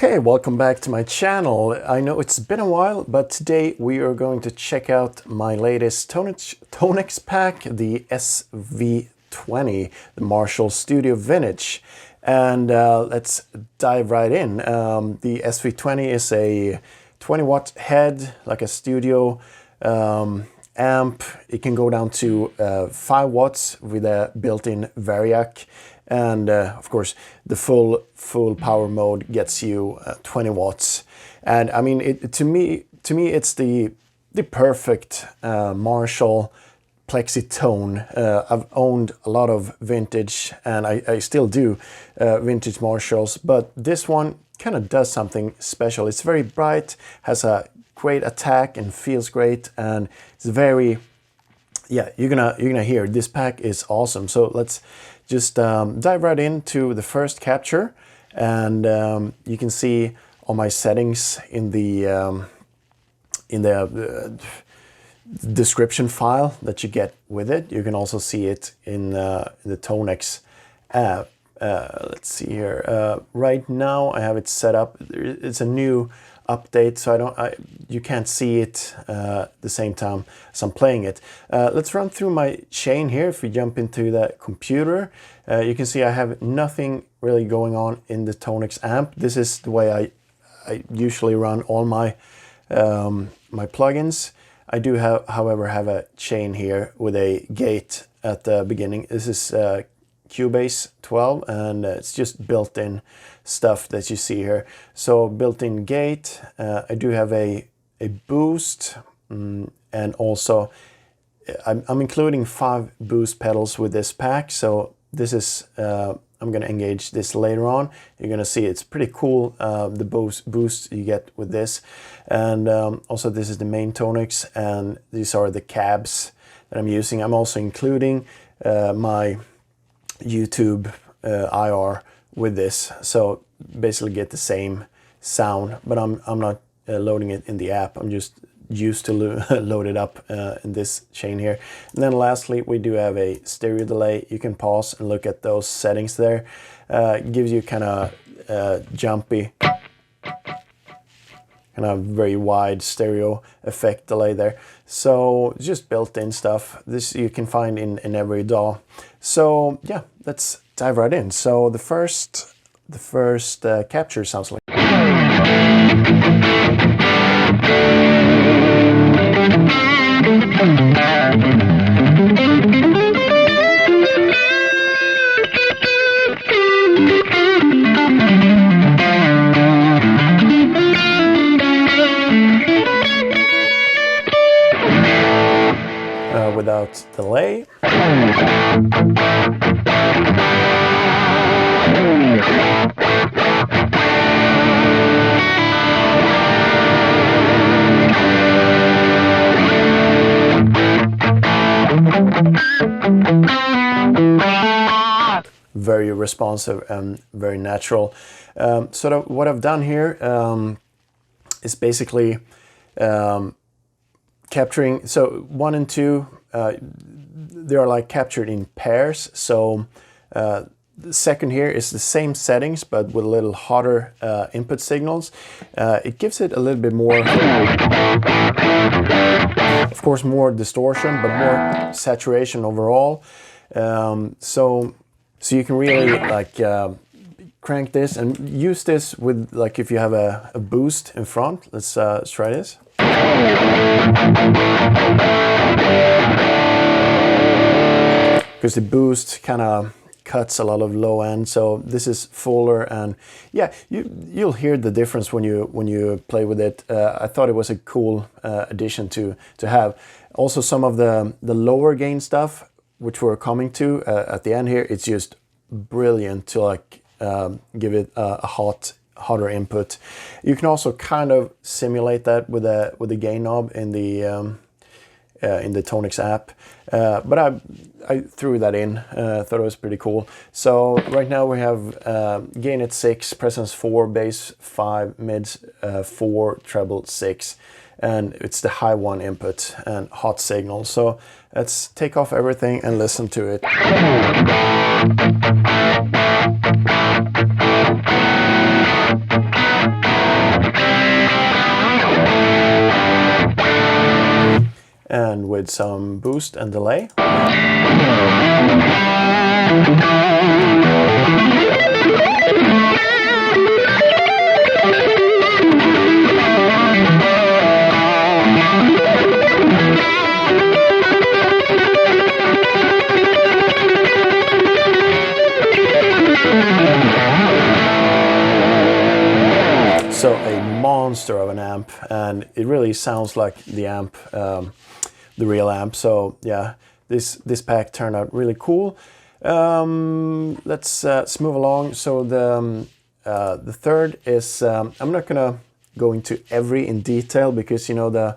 Okay, welcome back to my channel. I know it's been a while, but today we are going to check out my latest ToneX pack, the SV20, the Marshall Studio Vintage. And let's dive right in. The SV20 is a 20-watt head, like a studio amp. It can go down to 5 watts with a built-in VARIAC. And of course, the full power mode gets you 20 watts. And I mean, to me, it's the perfect Marshall Plexi tone. I've owned a lot of vintage, and I still do vintage Marshalls, but this one kind of does something special. It's very bright, has a great attack, and feels great, and it's very, yeah, you're gonna hear this pack is awesome. So let's just dive right into the first capture, and you can see all my settings in the description file that you get with it. You can also see it in the ToneX app. Let's see here. Right now I have it set up. It's a new update, so you can't see it the same time as I'm playing it. Let's run through my chain here. If we jump into the computer, you can see I have nothing really going on in the ToneX amp. This is the way I usually run all my my plugins. I do however have a chain here with a gate at the beginning. This is Cubase 12, and it's just built-in stuff that you see here. So built-in gate, I do have a boost, and also I'm including 5 boost pedals with this pack. So this is I'm going to engage this later on. You're going to see it's pretty cool, the boost you get with this. And also this is the main ToneX, and these are the cabs that I'm using. I'm also including my YouTube IR with this, so basically get the same sound, but I'm not loading it in the app. I'm just used to load it up in this chain here. And then lastly, we do have a stereo delay. You can pause and look at those settings there. It gives you kind of jumpy, kind of very wide stereo effect delay there. So just built-in stuff. This you can find in every DAW. So yeah, let's dive right in. So the first capture sounds like. Without delay. Very responsive and very natural. So what I've done here is basically capturing, so 1 and 2, they are like captured in pairs. So the second here is the same settings, but with a little hotter input signals. It gives it a little bit more, of course, more distortion, but more saturation overall. So you can really like crank this and use this with, like, if you have a boost in front. Let's try this. Because the boost kind of cuts a lot of low end, so this is fuller, and yeah, you'll hear the difference when you play with it. I thought it was a cool addition to have. Also, some of the lower gain stuff, which we're coming to at the end here, it's just brilliant to like give it a hotter input. You can also kind of simulate that with the gain knob in the ToneX app, but I threw that in. Thought it was pretty cool. So right now we have gain at 6, presence 4, bass 5, mids 4, treble 6, and it's the high 1 input and hot signal. So let's take off everything and listen to it. and with some boost and delay. So a monster of an amp, and it really sounds like the amp, the real amp. So yeah, this pack turned out really cool. Let's move along. So the third is I'm not gonna go into every in detail, because you know the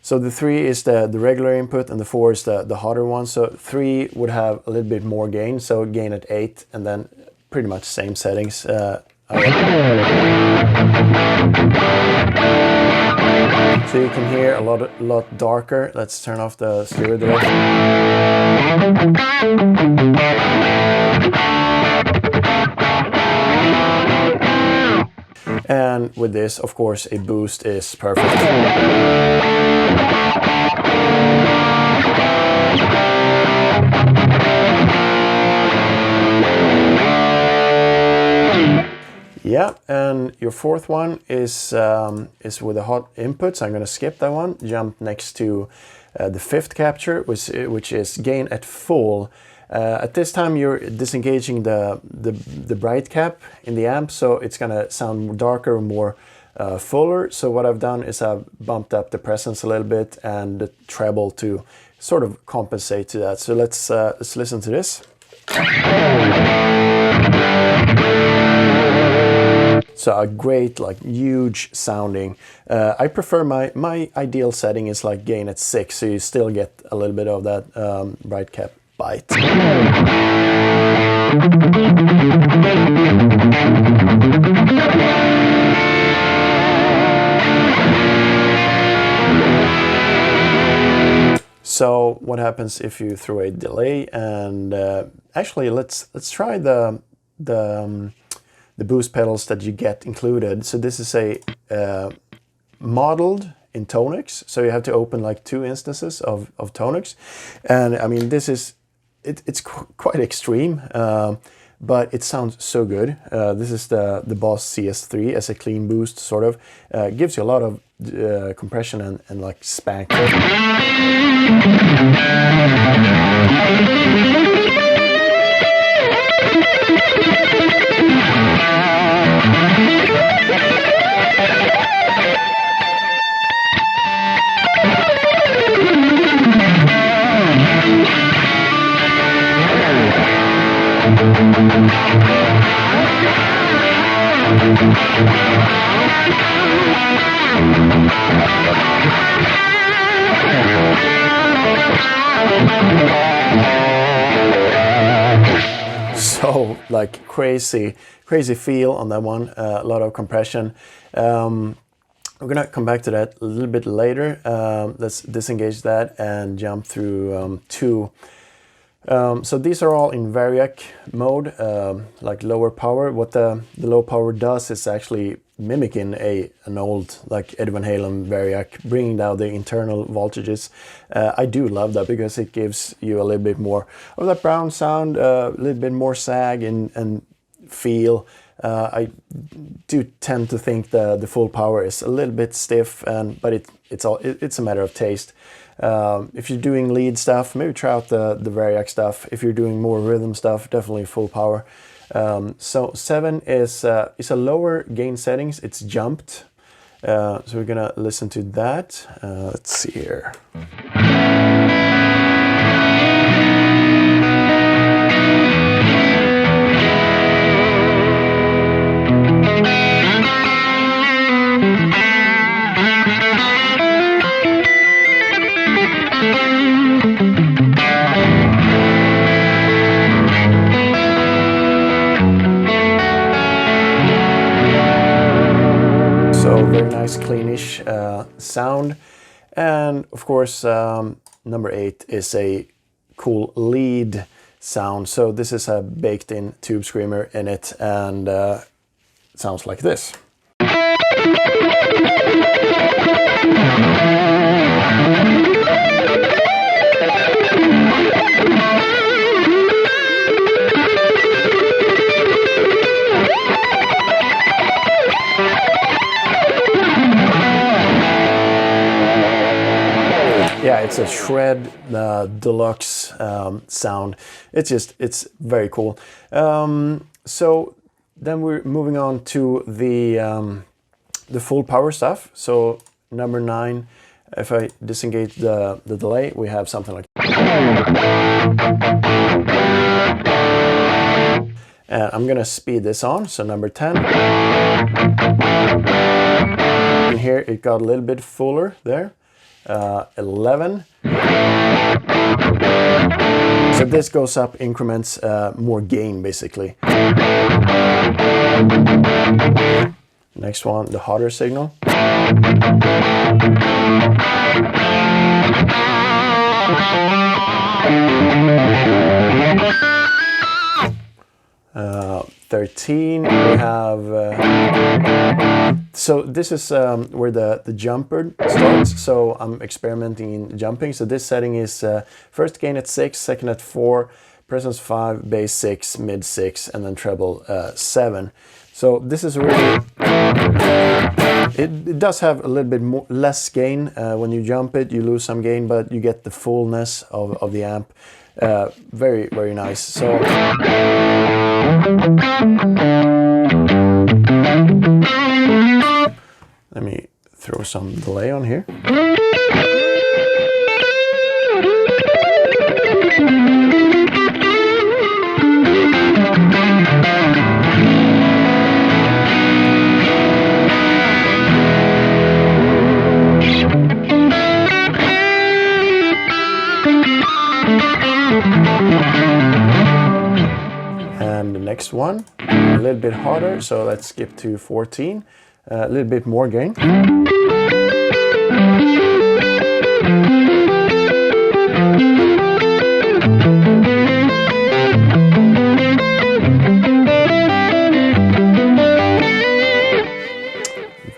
3 is the regular input and the 4 is the hotter one. So 3 would have a little bit more gain, so gain at 8, and then pretty much same settings. So you can hear a lot darker. Let's turn off the stereo delay. And with this, of course, a boost is perfect. Yeah, and your fourth one is with the hot inputs. I'm going to skip that one. Jump next to the fifth capture, which is gain at full. At this time, you're disengaging the bright cap in the amp, so it's going to sound darker, more fuller. So what I've done is I've bumped up the presence a little bit and the treble to sort of compensate to that. So let's listen to this. So a great, like, huge sounding. I prefer my ideal setting is like gain at 6, so you still get a little bit of that bright cap bite. So what happens if you throw a delay? And actually, let's try the boost pedals that you get included. So this is a modeled in ToneX, so you have to open like 2 instances of ToneX, and I mean it's quite extreme, but it sounds so good. This is the Boss CS3 as a clean boost, sort of gives you a lot of compression and like spank. So like crazy feel on that one, a lot of compression. We're gonna come back to that a little bit later. Let's disengage that and jump through 2. So these are all in VARIAC mode, like lower power. What the low power does is actually mimicking an old like Eddie Van Halen VARIAC, bringing down the internal voltages. I do love that because it gives you a little bit more of that brown sound, a little bit more sag and feel. I do tend to think the full power is a little bit stiff, but it's a matter of taste. If you're doing lead stuff, maybe try out the VARIAC stuff. If you're doing more rhythm stuff, definitely full power. So 7 is a lower gain settings. It's jumped. So we're gonna listen to that. Let's see here. So very nice cleanish sound. And of course, number 8 is a cool lead sound. So this is a baked in tube screamer in it, and it sounds like this. yeah, it's a shred deluxe sound. It's very cool. So then we're moving on to the full power stuff. So number 9, if I disengage the delay, we have something like. And I'm gonna speed this on, so number 10. And here it got a little bit fuller there. 11. So this goes up increments, more gain basically. Next one, the hotter signal. 13, we have, so this is where the jumper starts, so I'm experimenting in jumping. So this setting is first gain at 6, second at 4, presence 5, bass 6, mid 6, and then treble 7. So this is really, it does have a little bit more, less gain. When you jump it, you lose some gain, but you get the fullness of the amp. Very, very nice. So let me throw some delay on here. And the next one, a little bit harder, so let's skip to 14, a little bit more gain.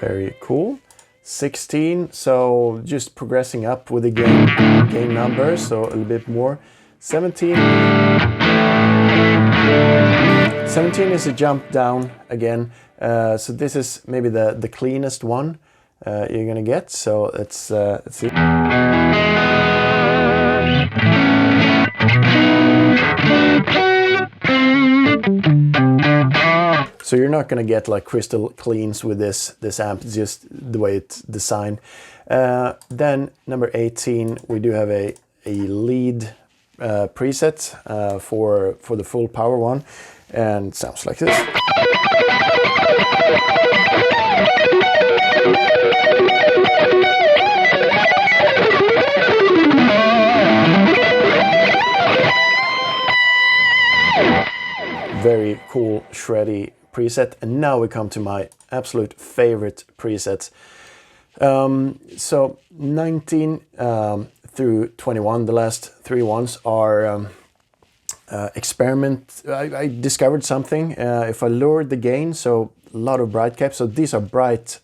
Very cool. 16, so just progressing up with the gain number, so a little bit more. 17. 17 is a jump down again, so this is maybe the cleanest one you're gonna get. So let's see. So you're not gonna get like crystal cleans with this amp, just the way it's designed. Then number 18, we do have a lead preset for the full power one, and it sounds like this. Very cool shreddy preset. And now we come to my absolute favorite presets. So 19 through 21, the last 3 ones are experiment. I discovered something. If I lowered the gain, so a lot of bright caps, so these are bright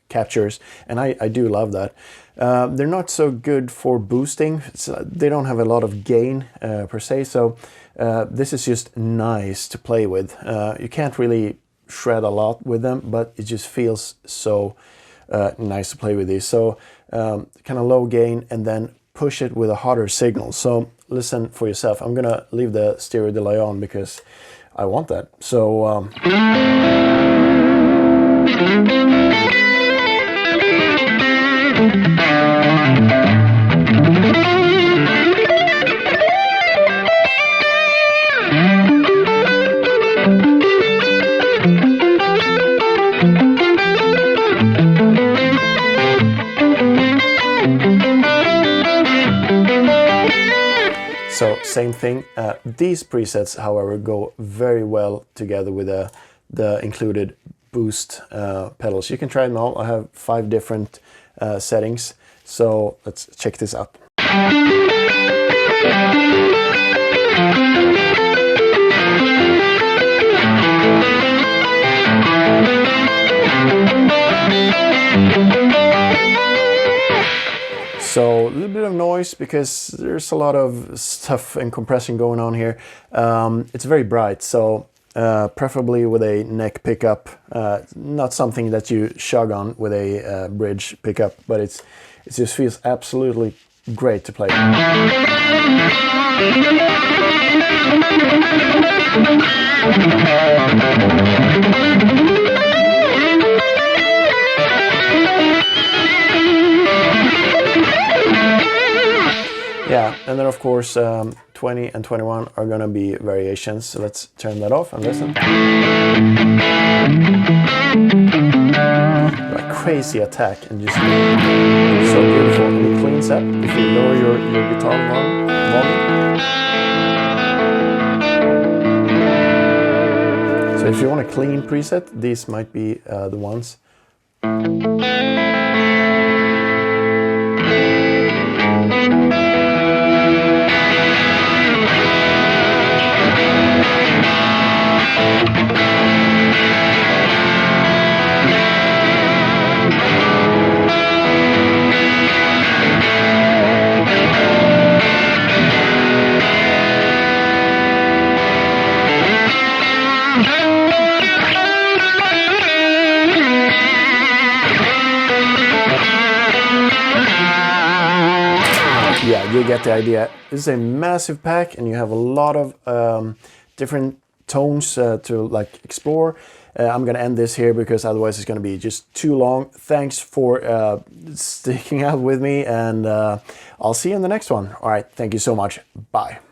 captures, and I do love that. They're not so good for boosting. They don't have a lot of gain per se, so this is just nice to play with. You can't really shred a lot with them, but it just feels so nice to play with these. So kind of low gain and then push it with a hotter signal. So listen for yourself. I'm gonna leave the stereo delay on because I want that. So same thing. These presets, however, go very well together with the included boost pedals. You can try them all. I have 5 different settings. So let's check this out. So a little bit of noise because there's a lot of stuff and compression going on here. It's very bright, so preferably with a neck pickup, not something that you shug on with a bridge pickup, but it just feels absolutely great to play. Yeah, and then of course 20 and 21 are gonna be variations, so let's turn that off and listen. A crazy attack and just so beautiful, and it cleans up if you lower your guitar volume. So if you want a clean preset, these might be the ones. Yeah, you get the idea. This is a massive pack, and you have a lot of different tones to like explore. I'm gonna end this here because otherwise it's gonna be just too long. Thanks for sticking out with me, and I'll see you in the next one. All right, thank you so much. Bye.